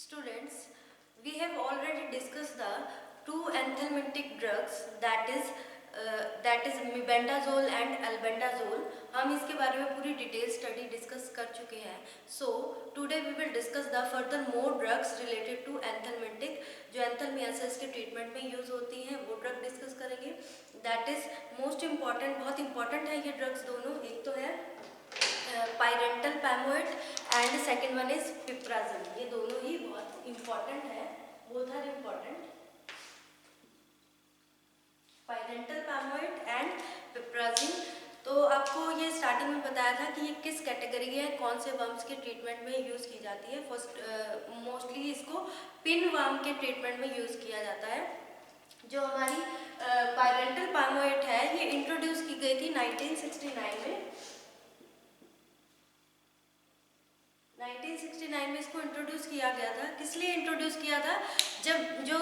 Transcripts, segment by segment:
Students, we have already discussed the two anthelmintic drugs that is mebendazole and albendazole. हम इसके बारे में पूरी डिटेल स्टडी डिस्कस कर चुके हैं. So today we will discuss the further more drugs related to anthelmintic जो एंथेल्मियासिस के ट्रीटमेंट में यूज होती हैं वो ड्रग डिस्कस करेंगे. दैट इज मोस्ट इम्पॉर्टेंट, बहुत इंपॉर्टेंट है ये ड्रग्स दोनों. एक तो है पायरेंटल पैमोएट एंड सेकेंड वन इज पिप्राजिल. ये दोनों ही बहुत इंपॉर्टेंट है, बोथ आर इम्पॉर्टेंट. पायरेंटल पैमोएट एंड पिप्राजिल. तो आपको ये स्टार्टिंग में बताया था कि ये किस कैटेगरी है, कौन से वर्म्स के ट्रीटमेंट में यूज़ की जाती है. फर्स्ट मोस्टली इसको पिन वर्म के ट्रीटमेंट में यूज़ किया जाता है. जो हमारी पायरेंटल पैमोएट है ये इंट्रोड्यूस की गई थी 1969 में. 1969 में इसको इंट्रोड्यूस किया गया था. किस लिए इंट्रोड्यूस किया था? जब जो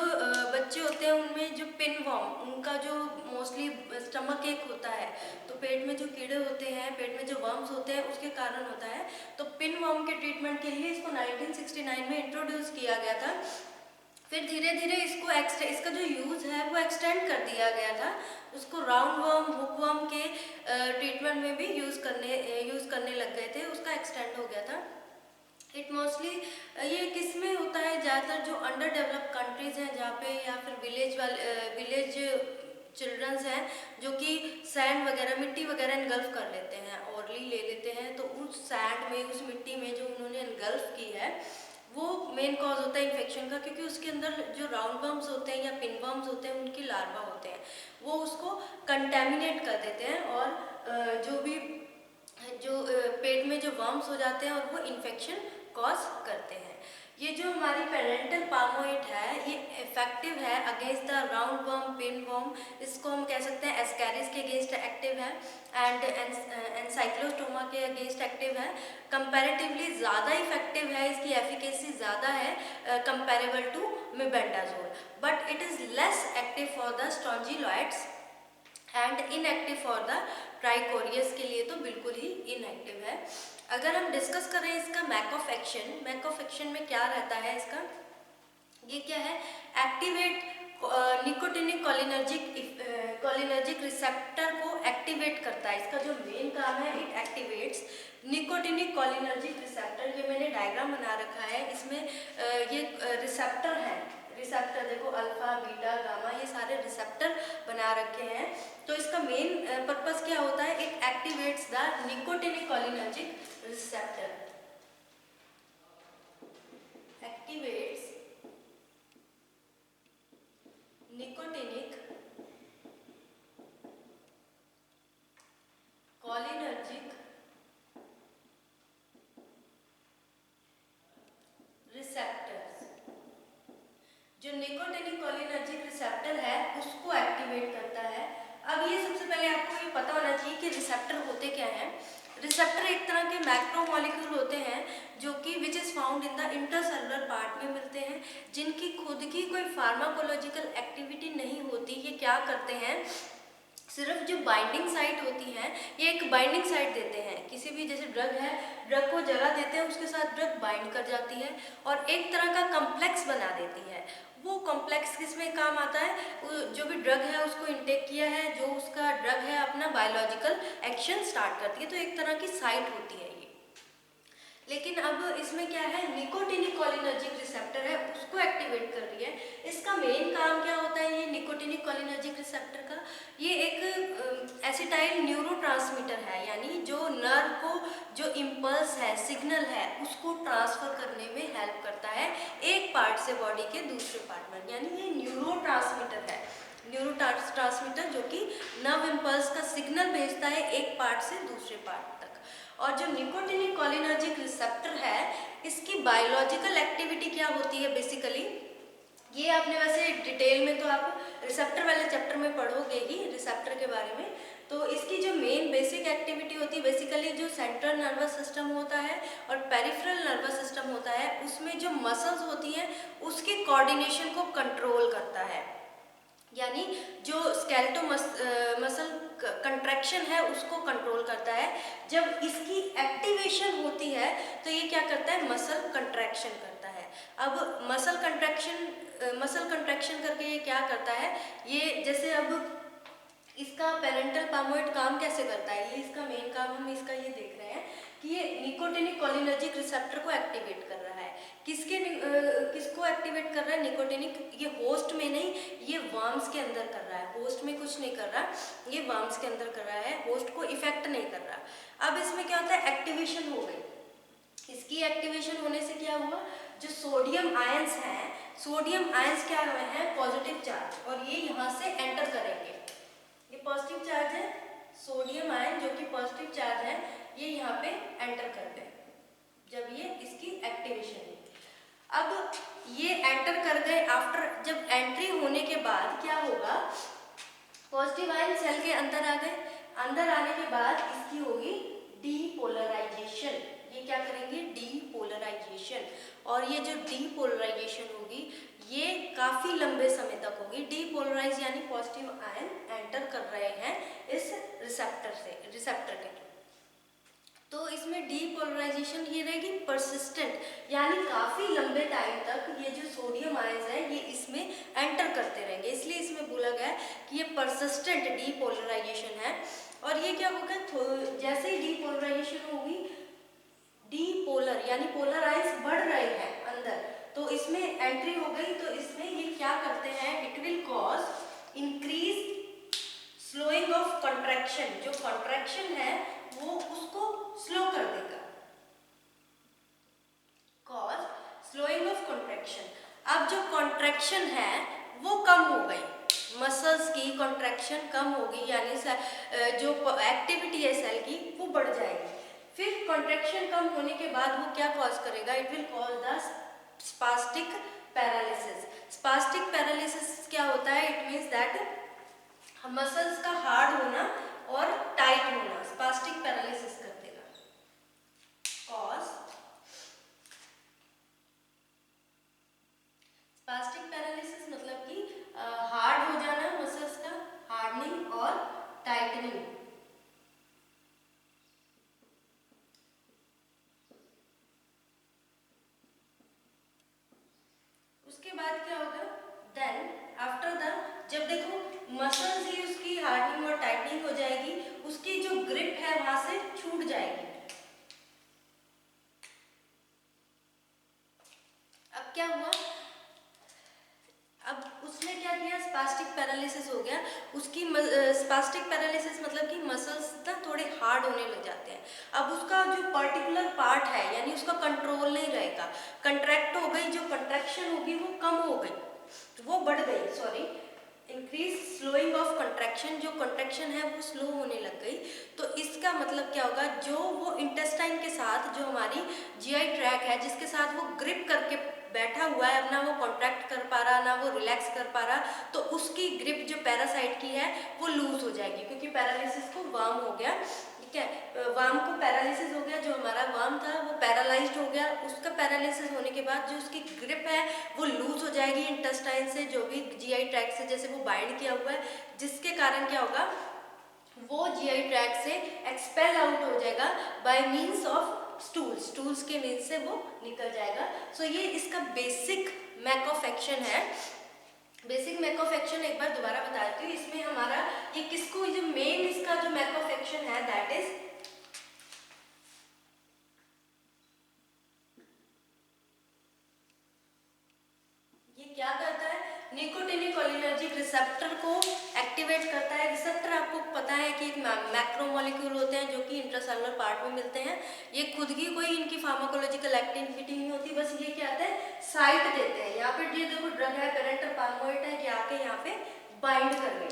बच्चे होते हैं उनमें जो पिन वर्म, उनका जो मोस्टली स्टमक एक होता है, तो पेट में जो कीड़े होते हैं, पेट में जो वर्म्स होते हैं उसके कारण होता है. तो पिन वर्म के ट्रीटमेंट के लिए इसको 1969 में इंट्रोड्यूस किया गया था. फिर धीरे धीरे इसका जो यूज़ है वो एक्सटेंड कर दिया गया था. उसको राउंड वर्म, हुक वर्म के ट्रीटमेंट में भी यूज़ करने लग गए थे. उसका एक्सटेंड हो गया था. इट मोस्टली ये किस में होता है? ज़्यादातर जो अंडर डेवलप्ड कंट्रीज़ हैं जहाँ पे, या फिर विलेज चिल्ड्रंस हैं जो कि सैंड वगैरह, मिट्टी वगैरह इनगल्फ कर लेते हैं, ओरली ले लेते हैं. तो उस सैंड में, उस मिट्टी में जो उन्होंने इनगल्फ की है वो मेन कॉज होता है इन्फेक्शन का, क्योंकि उसके अंदर जो राउंड वर्म्स होते हैं या पिन वर्म्स होते हैं उनकी लार्वा होते हैं, वो उसको कंटेमिनेट कर देते हैं और जो पेट में जो वर्म्स हो जाते हैं और वो इन्फेक्शन कॉज करते हैं. ये जो हमारी पेरेंटल पैमोएट है ये इफेक्टिव है against the round worm, pin worm. इसको हम कह सकते हैं एस्कैरिस के अगेंस्ट एक्टिव है एंड एनसाइक्लोस्टोमा के अगेंस्ट एक्टिव है. कंपैरेटिवली ज़्यादा इफेक्टिव है, इसकी एफिकेसी ज़्यादा है comparable to mebendazole. But it is less active for the strongyloides and inactive for the trichuris. के लिए तो बिल्कुल ही इनएक्टिव है. अगर हम डिस्कस करें इसका मैक ऑफ एक्शन में क्या रहता है इसका, ये क्या है? एक्टिवेट निकोटिनिक कोलिनर्जिक रिसेप्टर को एक्टिवेट करता है. इसका जो मेन काम है, it activates nicotinic cholinergic receptor. ये मैंने डायग्राम बना रखा है. इसमें ये रिसेप्टर है. रिसेप्टर देखो, अल्फा, बीटा, गामा, ये सारे रिसेप्टर बना रखे हैं. तो इसका मेन पर्पस क्या होता है? It activates the nicotinic cholinergic receptor. Activates nicotinic cholinergic receptors. जो निकोटिनिक कोलिनर्जिक रिसेप्टर है उसको एक्टिवेट करता है. अब ये सबसे पहले आपको ये पता होना चाहिए कि रिसेप्टर होते क्या हैं. रिसेप्टर एक तरह के मैक्रोमोलिक्यूल होते हैं जो कि which is found in the intercellular part में मिलते हैं, जिनकी खुद की कोई फार्माकोलॉजिकल एक्टिविटी नहीं होती. ये क्या करते हैं? सिर्फ जो बाइंडिंग साइट होती है, ये एक बाइंडिंग साइट देते हैं. किसी भी जैसे ड्रग है, ड्रग को जगह देते हैं, उसके साथ ड्रग बाइंड कर जाती है और एक तरह का कम्प्लेक्स बना देती है. वो कॉम्प्लेक्स किस में काम आता है? जो भी ड्रग है उसको इनटेक किया है, जो उसका ड्रग है अपना बायोलॉजिकल एक्शन स्टार्ट करती है. तो एक तरह की साइट होती है ये. लेकिन अब इसमें क्या है? निकोटिनिक कोलिनर्जिक रिसेप्टर है, उसको एक्टिवेट कर रही है. इसका मेन काम क्या होता है? ये निकोटिनिक कोलिनर्जिक रिसेप्टर का ये एक एसिटाइल न्यूरोट्रांसमीटर है, यानी जो नर्व को जो इम्पल्स है, सिग्नल है, उसको ट्रांसफर करने में हेल्प करता है एक पार्ट से बॉडी के दूसरे पार्ट में. यानी ये न्यूरोट्रांसमीटर है. न्यूरोट्रांसमीटर जो कि नर्व इम्पल्स का सिग्नल भेजता है एक पार्ट से दूसरे पार्ट तक. और जो निकोटिनिक कोलिनर्जिक रिसेप्टर है इसकी बायोलॉजिकल एक्टिविटी क्या होती है? बेसिकली ये आपने वैसे डिटेल में तो आप रिसेप्टर वाले चैप्टर में पढ़ोगे ही रिसेप्टर के बारे में. तो इसकी जो मेन बेसिक एक्टिविटी होती है, बेसिकली जो सेंट्रल नर्वस सिस्टम होता है और पेरिफेरल नर्वस सिस्टम होता है, उसमें जो मसल्स होती हैं उसके कोऑर्डिनेशन को कंट्रोल करता है. यानी जो स्केलेटो मसल कंट्रैक्शन है उसको कंट्रोल करता है. जब इसकी एक्टिवेशन होती है तो ये क्या करता है, मसल कंट्रैक्शन करता है। अब मसल कंट्रैक्शन करके ये क्या करता है, ये जैसे अब इसका पेरेंटल पामोइड काम कैसे करता है, ये इसका मेन काम हम इसका ये देख रहे हैं कि ये निकोटिनिक कोलिनर्जिक रिसेप्टर को एक्टिवेट कर रहा है। किसको एक्टिवेट कर रहा है, निकोटिनिक, ये होस्ट में नहीं, ये वर्म्स के अंदर कर रहा है, होस्ट में कुछ नहीं कर रहा, ये वर्म्स के अंदर कर रहा है, होस्ट को इफेक्ट नहीं कर रहा। अब इसमें क्या होता है, एक्टिवेशन हो गई, इसकी एक्टिवेशन होने से क्या हुआ, जो सोडियम आयंस हैं, सोडियम आयंस क्या हैं, पॉजिटिव चार्ज, और ये यहाँ से एंटर करेंगे, ये पॉजिटिव चार्ज है, सोडियम आयन जो कि पॉजिटिव चार्ज है, ये यहाँ पे एंटर कर गए जब ये इसकी एक्टिवेशन हुई। अब ये एंटर कर गए, आफ्टर जब एंट्री होने के बाद क्या होगा, पॉजिटिव आयन सेल के अंदर आ गए, अंदर आने के बाद इसकी होगी डीपोलराइजेशन, ये क्या करेंगे, डीपोलराइजेशन, और ये जो डीपोलराइजेशन होगी ये काफी लंबे समय तक होगी। डीपोलराइज यानी पॉजिटिव आयन एंटर कर रहे हैं इस रिसेप्टर के थ्रू, तो इसमें डीपोलराइजेशन ये रहेगी परसिस्टेंट, यानी काफी लंबे टाइम तक ये जो सोडियम आयंस है ये इसमें एंटर करते रहेंगे, इसलिए इसमें बोला गया है कि ये परसिस्टेंट डीपोलराइजेशन है। और ये क्या होगा, जैसे ही डीपोलराइजेशन होगी, डीपोलर यानी पोलर आयंस बढ़ रहे हैं अंदर, तो इसमें एंट्री हो गई, तो इसमें ये क्या करते हैं, it will cause increase slowing of contraction, जो कंट्रैक्शन है वो उसको स्लो कर देगा, कॉज स्लोइंग ऑफ कंट्रैक्शन। अब जो कंट्रैक्शन है वो कम हो गई, मसल्स की कंट्रैक्शन कम होगी, यानी जो एक्टिविटी है सेल की वो बढ़ जाएगी। फिर कंट्रैक्शन कम होने के बाद वो क्या कॉज करेगा, it will cause the spastic paralysis. Spastic paralysis क्या होता है, इट मीन्स दैट मसल्स का हार्ड होना और टाइट होना स्पास्टिक पैरालिसिस कर देगा, कॉज स्पास्टिक पैरालिसिस मतलब कि हार्ड हो जाना मसल्स का, हार्डनिंग और टाइटनिंग। उसके बाद क्या होगा, देन आफ्टर द, जब देखो मसल्स ही उसकी हार्डनिंग और टाइटनिंग हो जाएगी, उसकी जो ग्रिप है वहां से छूट जाएगी। अब क्या हुआ, अब उसने क्या किया, स्पास्टिक पैरालिसिस हो गया, उसकी स्पास्टिक पैरालिसिस मतलब कि मसल्स ना थोड़े हार्ड होने लग जाते हैं। अब उसका जो पर्टिकुलर पार्ट है यानी उसका कंट्रोल नहीं रहेगा, कंट्रैक्ट हो गई, जो कंट्रैक्शन होगी वो कम हो गई, वो बढ़ गई, sorry, increase slowing of contraction, जो कंट्रैक्शन है वो स्लो होने लग गई। तो इसका मतलब क्या होगा, जो वो इंटेस्टाइन के साथ, जो हमारी जीआई ट्रैक है जिसके साथ वो ग्रिप करके बैठा हुआ है, ना वो कॉन्ट्रैक्ट कर पा रहा, ना वो रिलैक्स कर पा रहा, तो उसकी ग्रिप जो पैरासाइट की है वो लूज हो जाएगी, क्योंकि पैरालिसिस को वार्म हो गया, ठीक है, वार्म को पैरालिसिस हो गया, जो हमारा वार्म था वो पैरालाइज्ड हो गया, उसका पैरालिसिस होने के बाद जो उसकी ग्रिप है वो लूज हो जाएगी इंटेस्टाइन से, जो भी जीआई ट्रैक से जैसे वो बाइंड किया हुआ है, जिसके कारण क्या होगा, वो जीआई ट्रैक से एक्सपेल आउट हो जाएगा बाय मीन्स ऑफ स्टूल्स के मीन्स से वो निकल जाएगा। सो ये इसका बेसिक मैक ऑफ एक्शन है। बेसिक मैक ऑफ एक्शन एक बार दोबारा बताती हूँ, इसमें हमारा ये किसको, जो मेन इसका जो मैक ऑफ एक्शन है दैट इज, ये क्या करता है, निकोटिनिक कोलिनर्जिक रिसेप्टर को एक्टिवेट करता है। रिसेप्टर आपको पता है कि एक मैक्रोमोलेक्यूल होते हैं जो कि इंट्रासेलुलर पार्ट में मिलते हैं, ये खुद की कोई इनकी फार्माकोलॉजिकल एक्टिविटी नहीं होती, बस ये क्या होता है, साइट देते हैं। यहाँ पे ये देखो ड्रग है, पेरेंटल पाल्मोइट है, ये आके यहाँ पे बाइंड कर गए,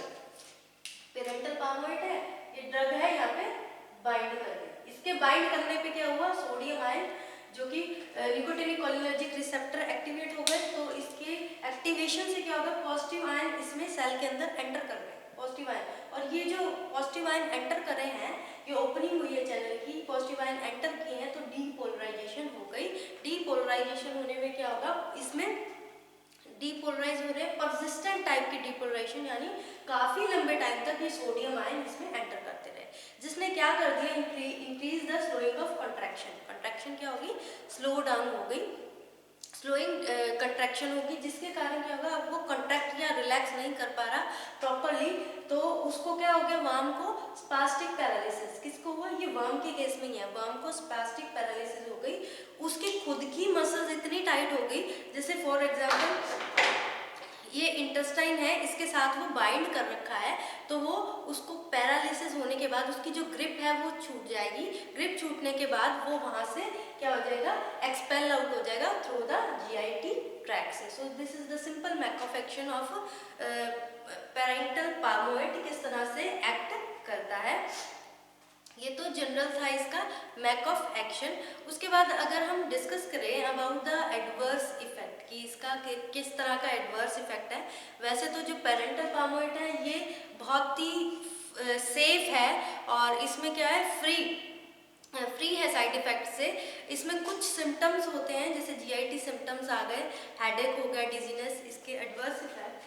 पेरेंटल पाल्मोइट है, ये ड्रग है, यहाँ पे बाइंड कर गए। इसके बाइंड करने पे क्या हुआ, सोडियम आयन जो कि निकोटिनिक कोलिनर्जिक रिसेप्टर एक्टिवेट हो गए, तो इसके एक्टिवेशन से क्या होगा, पॉजिटिव आयन इसमें सेल के अंदर एंटर कर रहे हैं, पॉजिटिव आयन, और ये जो पॉजिटिव आयन एंटर कर रहे हैं, ये ओपनिंग हुई है चैनल की, पॉजिटिव आयन एंटर किए हैं, तो डीपोलराइजेशन हो गई। डीपोलराइजेशन होने में क्या होगा, इसमें डीपोलराइज हो रहे हैं, परसिस्टेंट टाइप की डीपोलराइजेशन, यानी काफी लंबे टाइम तक ये सोडियम आयन इसमें एंटर करते रहे, जिसने क्या कर दिया, increase the slowing of contraction क्या होगी, स्लो डाउन हो गई, स्लोइंग कंट्रैक्शन होगी, जिसके कारण क्या होगा, अब वो कंट्रैक्ट या रिलैक्स नहीं कर पा रहा प्रॉपरली, तो उसको क्या हो गया, वर्म को स्पास्टिक पैरालिसिस। किसको हुआ, ये वर्म के केस में ही है, वर्म को स्पास्टिक पैरालिसिस हो गई, उसकी खुद की मसल्स इतनी टाइट हो गई, जैसे फॉर एग्जाम्पल ये इंटेस्टाइन है, इसके साथ वो बाइंड कर रखा है, तो वो उसको पैरालिसिस होने के बाद उसकी जो ग्रिप है वो छूट जाएगी, ग्रिप छूटने के बाद वो वहां से क्या हो जाएगा, एक्सपेल आउट हो जाएगा थ्रू द जीआईटी ट्रैक से। So this is the simple mech of action of pyrantel pamoate, किस तरह से एक्ट करता है। ये तो जनरल था इसका मैकऑफ एक्शन। उसके बाद अगर हम डिस्कस करें अबाउट द एडवर्स इफेक्ट कि इसका किस तरह का एडवर्स इफेक्ट है, वैसे तो जो पेरेंटल पामोएट है ये बहुत ही सेफ है और इसमें क्या है, फ्री है साइड इफेक्ट से। इसमें कुछ सिम्टम्स होते हैं, जैसे जीआईटी सिम्टम्स आ गए, हेडेक हो गया, डिजीनेस, इसके एडवर्स इफेक्ट।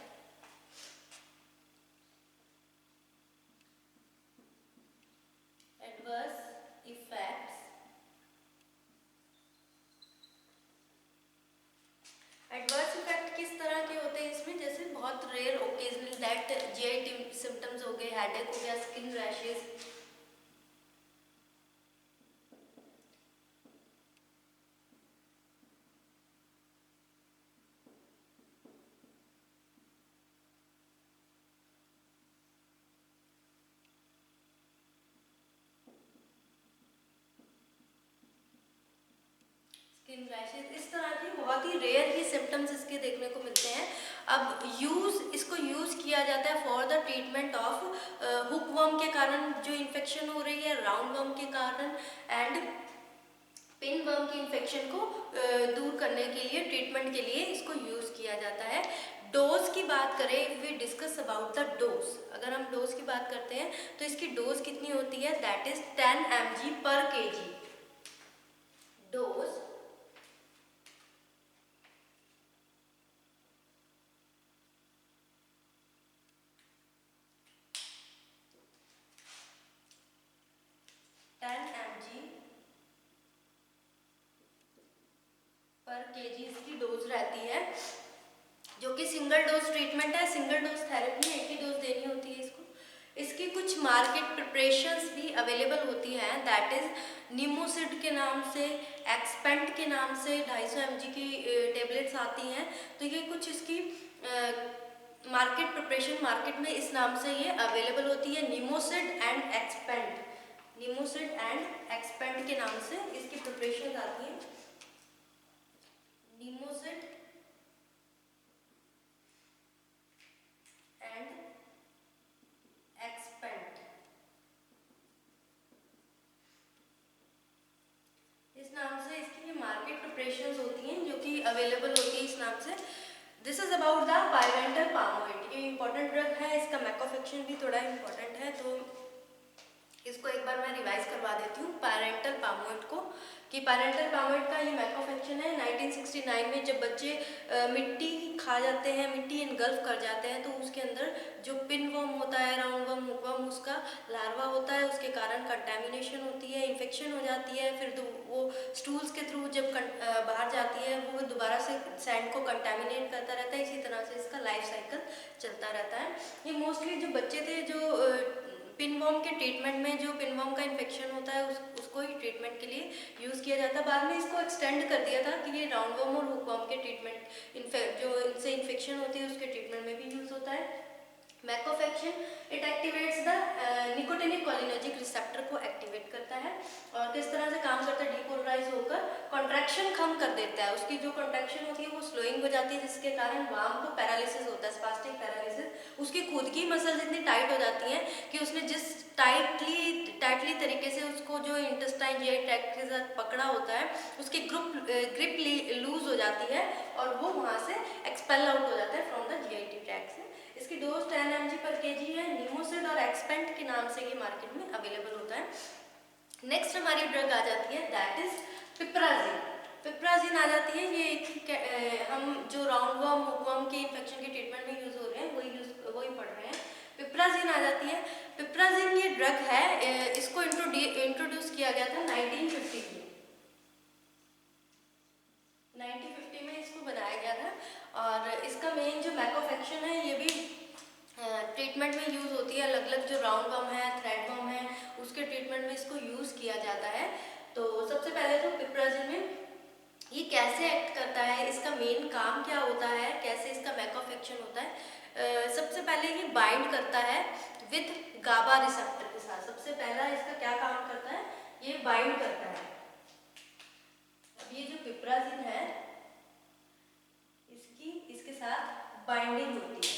एडवर्स इफेक्ट किस तरह के होते हैं इसमें, जैसे बहुत rare occasional that GIT symptoms हो गए, हेडेक हो गया, स्किन रैशेस। स्किन रैशेस, इस तरह की बहुत ही रेयर ही सिम्टम्स इसके देखने को मिलते हैं। अब इसको यूज किया जाता है for the treatment of hookworm के कारण जो इन्फेक्शन हो रही है, राउंड वर्म के कारण एंड पिन वर्म की इन्फेक्शन को दूर करने के लिए, ट्रीटमेंट के लिए इसको यूज किया जाता है। डोज की बात करें, if we discuss about the dose, अगर हम डोज की बात करते हैं तो इसकी डोज कितनी होती है, दैट इज 10 mg पर kg डोज। पर केजी इसकी डोज रहती है, जो कि सिंगल डोज ट्रीटमेंट है, सिंगल डोज थेरेपी, एक ही डोज देनी होती है इसको। इसकी कुछ मार्केट प्रिपरेशंस भी अवेलेबल होती हैं, दैट इज निमोसिड के नाम से, एक्सपेंट के नाम से 250 mg की टेबलेट्स आती हैं। तो ये कुछ इसकी मार्केट प्रिपरेशन मार्केट में इस नाम से ये अवेलेबल होती है, निमोसिड एंड एक्सपेंट, निमोसिड एंड एक्सपेंट के नाम से इसकी प्रिपरेशन आती है, निमोसिड एंड एक्सपेंट, इस नाम से इसकी मार्केट प्रिपरेशंस होती हैं जो कि अवेलेबल होती है इस नाम से। दिस इज अबाउट द पायरेंटल पामोएट, ये इंपॉर्टेंट ड्रग है, इसका मैकऑफ एक्शन भी थोड़ा इंपॉर्टेंट है, तो इसको एक बार मैं रिवाइज करवा देती हूँ पायरेंटल पामोएट को, कि पायरेंटल पामोएट का ये मैकऑफ एक्शन है। 1969 में जब बच्चे मिट्टी खा जाते हैं, मिट्टी इनगल्फ कर जाते हैं, तो उसके अंदर जो पिन वर्म होता है, राउंड वर्म, हुकवर्म, उसका लार्वा होता है, उसके कारण कंटेमिनेशन होती है, इन्फेक्शन हो जाती है, फिर वो स्टूल्स के थ्रू जब बाहर जाती है वो दोबारा से सैंड को कंटेमिनेट करता रहता है, इसी तरह से इसका लाइफ साइकिल चलता रहता है। ये मोस्टली जो बच्चे थे जो पिनवर्म के ट्रीटमेंट में, जो पिनवर्म का इन्फेक्शन होता है उसको ही ट्रीटमेंट के लिए यूज़ किया जाता है। बाद में इसको एक्सटेंड कर दिया था कि ये राउंडवर्म और हुकवर्म के ट्रीटमेंट, जो इनसे इन्फेक्शन होती है उसके ट्रीटमेंट में भी यूज़ होता है। Mech of action, it activates the nicotinic cholinergic receptor को एक्टिवेट करता है, और किस तरह से काम करता है, डीपोलराइज होकर कॉन्ट्रैक्शन कम कर देता है, उसकी जो कॉन्ट्रैक्शन होती है वो स्लोइंग हो जाती है, जिसके कारण वार्म को पैरालिसिस होता है, स्पास्टिक पैरालिसिस। उसकी खुद की मसल्स इतनी टाइट हो जाती हैं कि उसने जिस टाइटली तरीके से उसको जो इंटेस्टाइन जीआई ट्रैक्ट के साथ पकड़ा होता है, उसकी ग्रिप लूज हो जाती है और वो वहाँ से एक्सपेल आउट हो जाता है फ्रॉम द जीआईटी ट्रैक्ट से। इसकी डोज 10 mg पर kg है, निमोसिड और एक्सपेंट के नाम से ये मार्केट में अवेलेबल होता है। नेक्स्ट हमारी ड्रग आ जाती है, दैट इज पिप्राजिन। पिप्राजिन आ जाती है, ये हम जो राउंडवर्म, हुकवर्म के इन्फेक्शन के ट्रीटमेंट में यूज हो रहे हैं वही पढ़ रहे हैं। पिप्राजिन आ जाती है। पिप्राजिन ये ड्रग है, इसको इंट्रोड्यूस किया गया था 1950 में। जाता है। तो सबसे पहले तो पिप्राजिन में ये कैसे एक्ट करता है, इसका मेन काम क्या होता है, कैसे इसका मैक ऑफ एक्शन होता है। सबसे पहले ये बाइंड करता है विथ गाबा रिसेप्टर के साथ। सबसे पहला इसका क्या काम करता है, ये बाइंड करता है। अब ये जो पिप्राजिन है इसके साथ बाइंडिंग होती है।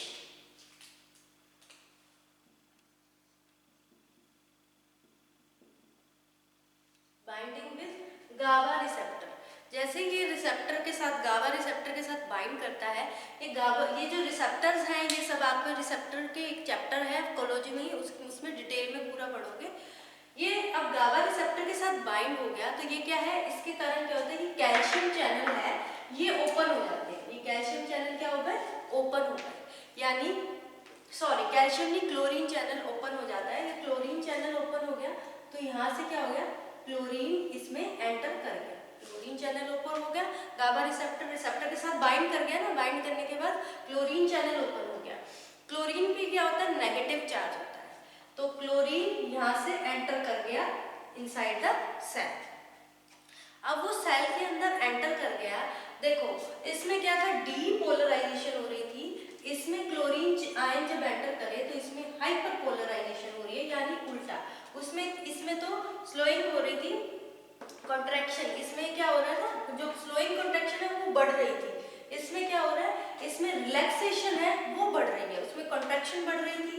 Binding with GABA receptor. जैसे ये रिसेप्टर के साथ, गाबा रिसेप्टर के साथ बाइंड करता है, ये जो रिसेप्टर्स हैं, ये सब आपको रिसेप्टर के एक चैप्टर है कोलॉजी में ही, उसमें डिटेल में पूरा पढ़ोगे। ये अब गाबा रिसेप्टर के साथ बाइंड हो गया तो ये क्या है, इसके कारण क्या होता है कि कैल्शियम चैनल है ये ओपन हो जाते हैं। ये कैल्शियम चैनल क्या हो गए, ओपन हो गए, यानी सॉरी कैल्शियम नहीं, क्लोरीन चैनल ओपन हो जाता है। ये क्लोरीन चैनल ओपन हो गया तो यहाँ से क्या हो गया, क्लोरीन इसमें एंटर कर गया। क्लोरीन चैनल ओपन हो गया, गाबा रिसेप्टर के साथ बाइंड कर गया ना, बाइंड करने के बाद क्लोरीन चैनल ओपन हो गया। क्लोरीन पे क्या होता है, नेगेटिव चार्ज होता है, तो क्लोरीन यहाँ से एंटर कर गया इनसाइड द सेल। अब वो सेल के अंदर एंटर कर गया, देखो इसमें क्या था, डीपोलराइजेशन हो रही थी, इसमें क्लोरीन आयन जब एंटर करे तो इसमें हाइपर पोलराइजेशन हो रही है, यानी उल्टा। इसमें तो स्लोइंग हो रही थी, कॉन्ट्रैक्शन, इसमें क्या हो रहा था, जो स्लोइंग कॉन्ट्रैक्शन है वो बढ़ रही थी। इसमें क्या हो रहा है, इसमें रिलैक्सेशन है वो बढ़ रही है। उसमें कॉन्ट्रैक्शन बढ़ रही थी,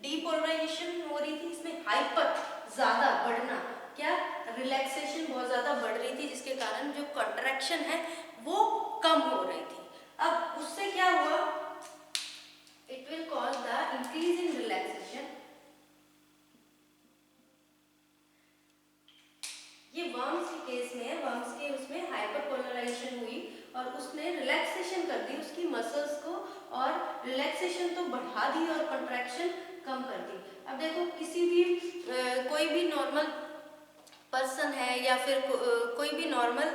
डीपोलराइजेशन हो रही थी, इसमें हाइपर ज्यादा बढ़ना, क्या रिलैक्सेशन बहुत ज्यादा बढ़ रही थी, जिसके कारण जो कॉन्ट्रैक्शन है वो कम हो रही थी। अब उससे क्या हुआ, it will cause the increase in relaxation. ये वर्म्स के केस में, वर्म्स के उसमें हाइपर पोलराइजेशन हुई और उसने रिलैक्सेशन कर दी उसकी मसल्स को, और रिलैक्सेशन तो बढ़ा दी और कंट्रैक्शन कम कर दी। अब देखो किसी भी कोई भी नॉर्मल पर्सन है या फिर कोई भी नॉर्मल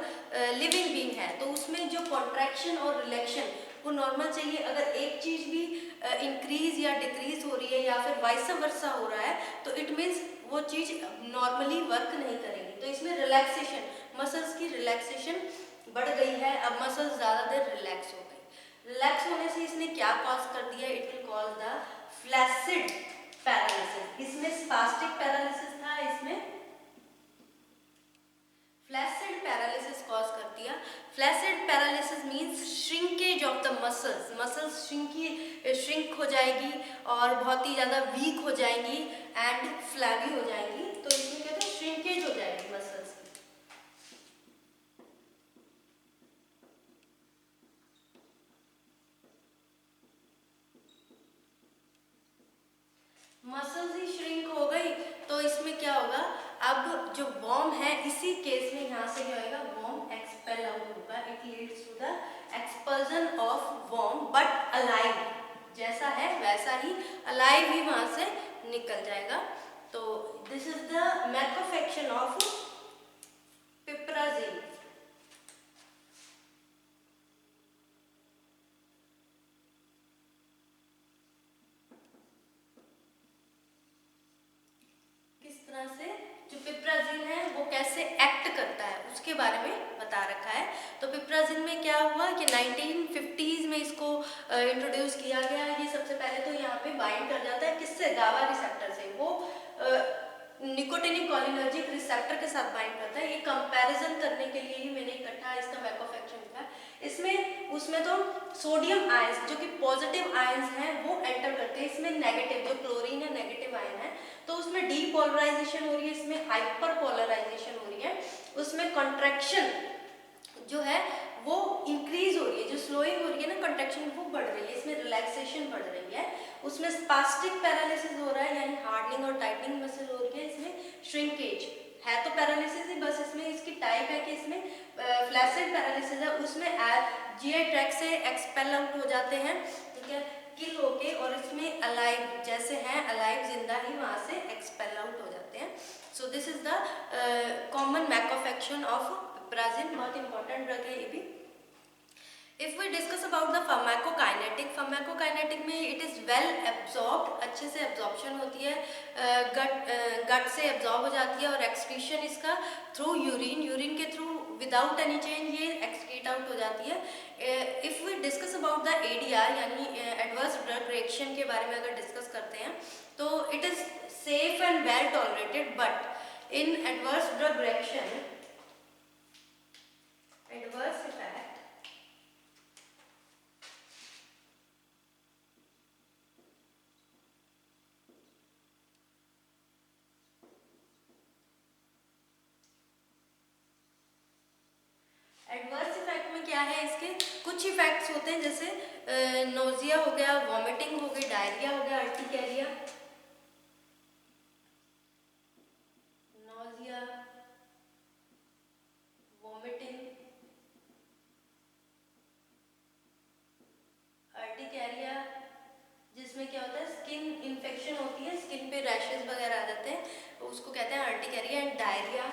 लिविंग बीइंग है, तो उसमें जो कॉन्ट्रैक्शन और रिलैक्शन वो नॉर्मल चाहिए। अगर एक चीज भी इंक्रीज या डिक्रीज हो रही है या फिर वाइस वर्सा हो रहा है तो इट मीन्स वो चीज नॉर्मली वर्क नहीं करेगी। तो इसमें रिलैक्सेशन, मसल्स की रिलैक्सेशन बढ़ गई है, अब मसल्स ज्यादा देर रिलैक्स हो गई। रिलैक्स होने से इसने क्या कॉज कर दिया, it will cause the flaccid paralysis. इसमें स्पास्टिक पैरालिसिस था, इसमें फ्लैसिड पैरालिसिस कॉज कर दिया। Flaccid paralysis means shrinkage of the muscles, muscles shrink हो जाएगी और बहुत ही ज़्यादा वीक हो जाएंगी एंड फ्लैबी हो जाएंगी। तो इसमें कहते हैं श्रिंकेज हो जाएगी मसल्स की। मसल्स ही श्रिंक हो गई तो इसमें क्या होगा, अब जो वॉर्म है इसी केस में यहाँ से क्या होगा, वॉर्म एक्सपेल आउट होगा। It leads to the expulsion of worm but alive, जैसा है वैसा ही अलाइव ही वहां से निकल जाएगा। तो this is the mech of action of piperazine. किस तरह से जो पिप्राजिन है वो कैसे एक्ट करता है उसके बारे में बता रखा है। तो पिप्राजिन में क्या हुआ कि 1950s में इसको इंट्रोड्यूस किया गया। ये सबसे पहले तो यहाँ पे बाइंड कर जाता है, किससे, गाबा रिसेप्टर से। वो निकोटिनिक कोलिनर्जिक रिसेप्टर के साथ बाइंड करता है। ये कंपैरिजन करने के लिए ही मैंने इकट्ठा इसका मैक ऑफ एक्शन लिखा है। इसमें उसमें तो सोडियम आयंस जो कि पॉजिटिव आयंस हैं वो एंटर करते हैं, इसमें नेगेटिव, जो क्लोरीन है नेगेटिव आयन है, तो उसमें डीपोलराइजेशन हो रही है, इसमें हाइपर पोलराइजेशन हो रही है। उसमें कॉन्ट्रैक्शन जो है वो इंक्रीज हो रही है, जो स्लोइंग हो रही है ना कंट्रैक्शन वो बढ़ रही है, इसमें रिलैक्सेशन बढ़ रही है। उसमें स्पास्टिक पैरालिसिस हो रहा है यानी हार्डनिंग और टाइटनिंग मसल हो रही है। इसमें श्रिंकेज है तो पैरालिसिस ही, बस इसमें इसकी टाइप है कि इसमें फ्लैसिड पैरालिसिस है, उसमें जीआई ट्रैक्ट से एक्सपेल आउट हो जाते हैं, ठीक है, किल होके, और इसमें अलाइव जैसे हैं, अलाइव जिंदा ही वहां से एक्सपेल आउट हो जाते हैं। So this is the common mech of action of piperazine. बहुत इंपॉर्टेंट ड्रग है ये भी। If we discuss about the pharmacokinetic में इट इज़ वेल एब्जॉर्ब्ड, अच्छे से एब्जॉर्प्शन होती है, गट से एब्जॉर्ब हो जाती है, और एक्सक्रीशन इसका थ्रू यूरिन के थ्रू विदाउट एनी चेंज ये एक्सक्रीट आउट हो जाती है। If we discuss about the ADR यानी एडवर्स ड्रग रिएक्शन के बारे में अगर डिस्कस करते हैं तो it is safe and well tolerated, but in adverse drug reaction adverse effect adverse effect में क्या है, इसके कुछ इफेक्ट्स होते हैं, जैसे नोजिया हो गया, वॉमिटिंग हो गई, डायरिया हो गया, अर्टिकेरिया, नोजिया, वॉमिटिंग, अर्टिकेरिया, जिसमें क्या होता है स्किन इन्फेक्शन होती है, स्किन पे रैशेस वगैरह आ जाते हैं, उसको कहते हैं अर्टिकेरिया। एंड डायरिया,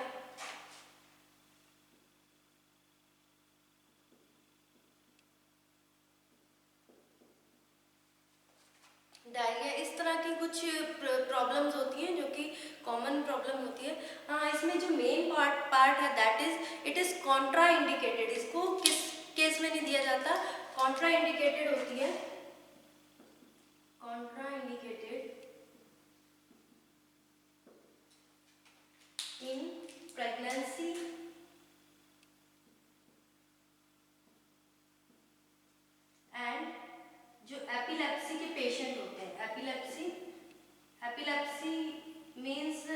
इस तरह की कुछ प्रॉब्लम्स होती हैं जो कि कॉमन प्रॉब्लम होती है। हाँ, इसमें जो मेन पार्ट है that is it is Contra indicated. इसको किस केस में नहीं दिया जाता, कॉन्ट्रा इंडिकेटेड होती है, Contra indicated in pregnancy and जो एपिलेप्सी के पेशेंट होते हैं, एपिलेप्सी मीन्स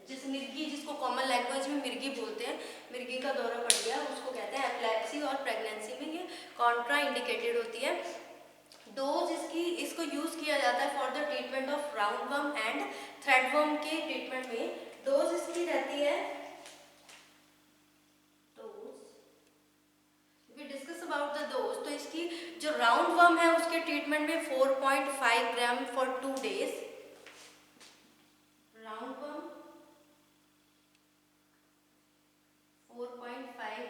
जिस मिर्गी, जिसको कॉमन लैंग्वेज में मिर्गी बोलते हैं, मिर्गी का दौरा पड़ गया उसको कहते हैं एपिलेप्सी, और प्रेगनेंसी में ये कॉन्ट्रा इंडिकेटेड होती है। डोज इसको यूज किया जाता है for the treatment of roundworm and threadworm के ट्रीटमेंट में। डोज इसकी रहती है, डिस्कस अबाउट द डोज, तो इसकी जो राउंड वर्म है उसके ट्रीटमेंट में 4.5 gram for 2 days, round worm 4.5,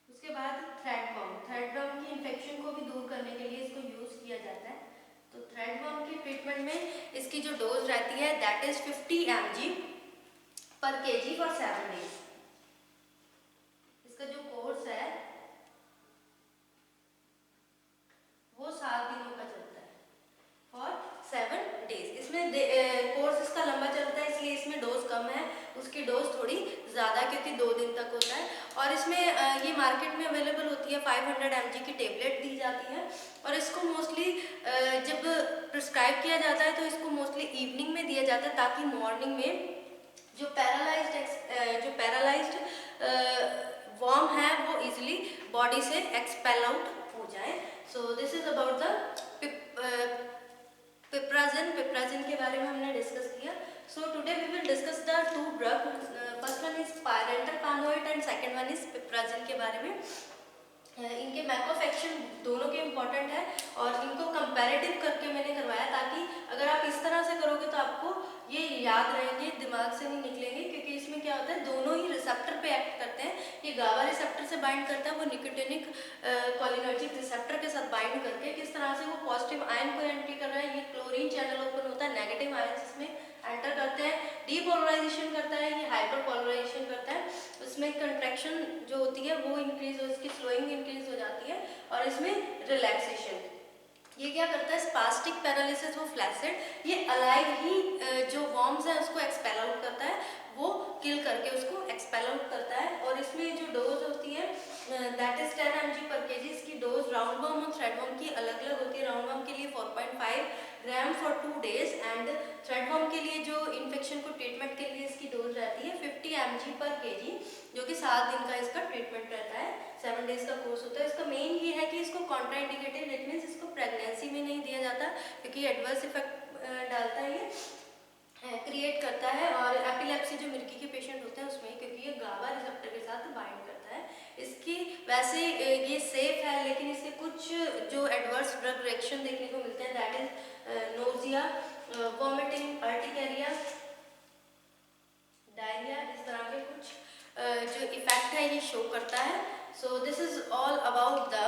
उसके बाद थ्रेडवर्म की इन्फेक्शन को भी दूर करने के लिए इसको यूज किया जाता है। तो थ्रेडवर्म के ट्रीटमेंट में इसकी जो डोज रहती है दैट इज 50 mg पर kg फॉर 7 डेज। इसका जो कोर्स है वो 7 दिनों का चलता है फॉर 7 डेज। इसमें कोर्स इसका लंबा चलता है इसलिए इसमें डोज कम है, उसकी डोज थोड़ी ज़्यादा क्योंकि 2 दिन तक होता है। और इसमें ये मार्केट में अवेलेबल होती है, 500 mg की टेबलेट दी जाती है, और इसको मोस्टली जब प्रिस्क्राइब किया जाता है तो इसको मोस्टली इवनिंग में दिया जाता है ताकि मॉर्निंग में जो पैरालाइज्ड वर्म है वो इजीली बॉडी से एक्सपेल आउट हो जाए। So this is about the piperazine के बारे में हमने डिस्कस किया। So today we will discuss the 2 drug, first one is pyrantel pamoate and second one is piperazine के बारे में। इनके मैक ऑफ एक्शन दोनों के इम्पॉर्टेंट है और इनको कंपैरेटिव करके मैंने करवाया ताकि अगर आप इस तरह से करोगे तो आपको ये याद रहेंगे, दिमाग से नहीं निकलेंगे, क्योंकि इसमें क्या होता है दोनों ही रिसेप्टर पे एक्ट करते हैं। ये गावा रिसेप्टर से बाइंड करता है, वो निकोटिनिक कोलिनर्जिक रिसेप्टर के साथ बाइंड करके किस तरह से वो पॉजिटिव आयन को एंट्री कर रहा है, ये क्लोरीन चैनल ओपन होता है, नेगेटिव आयन इसमें एंटर करते हैं, डीपोलराइजेशन करता है, ये हाइपर पोलराइजेशन करता है, उसमें कंट्रैक्शन जो होती है वो इंक्रीज हो, इसकी फ्लोइंग इंक्रीज हो जाती है, और इसमें रिलैक्सेशन। ये क्या करता है, स्पास्टिक पैरालिसिस वो फ्लैसिड, ये अलाइव ही जो वॉर्म्स हैं उसको एक्सपेल आउट करता है, वो किल करके उसको एक्सपेल आउट करता है। और इसमें जो डोज होती है दैट इज 10 mg पर kg। इसकी डोज राउंड वर्म और थ्रेड वर्म की अलग अलग होती है। राउंड वर्म के लिए 4.5 gram for 2 days and thread worm के लिए जो इन्फेक्शन को ट्रीटमेंट के लिए इसकी डोज रहती है 50 mg पर kg, जो कि 7 दिन का इसका ट्रीटमेंट रहता है, 7 डेज का कोर्स होता है। इसका मेन ये है कि इसको कॉन्ट्राइंडिकेटेड, इट मीन्स इसको प्रेगनेंसी में नहीं दिया जाता क्योंकि एडवर्स इफेक्ट डालता है, ये क्रिएट करता है। और एपिलेप्सी जो मिर्गी के पेशेंट होते हैं उसमें, क्योंकि ये गावा रिसेप्टर के साथ बाइंड करता है, इसकी वैसे ये सेफ है, लेकिन इसके कुछ जो एडवर्स ड्रग रिएक्शन देखने को मिलते हैं that is nausea, vomiting, urticaria, So this is all about the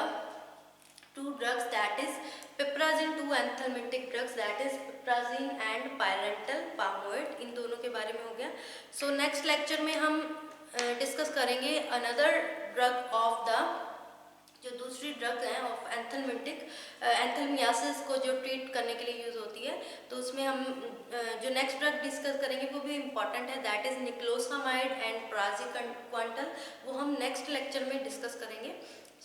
two drugs, that is piperazine, two anthelmintic drugs, that is piperazine and pyrantel palmoid, इन दोनों के बारे में हो गया. So next lecture में हम डिस्कस करेंगे अनदर ड्रग ऑफ द, जो दूसरी ड्रग है ऑफ एंथलमिंटिक, एंथलमियासिस को जो ट्रीट करने के लिए यूज़ होती है. तो उसमें हम जो नेक्स्ट ड्रग डिस्कस करेंगे वो भी इम्पॉर्टेंट है, दैट इज़ निक्लोसामाइड एंड प्राजिक्वांटल. वो हम नेक्स्ट लेक्चर में डिस्कस करेंगे.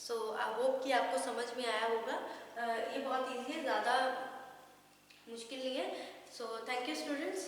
सो आई होप कि आपको समझ में आया होगा. ये बहुत ईजी है, ज़्यादा मुश्किल नहीं है. So thank you students.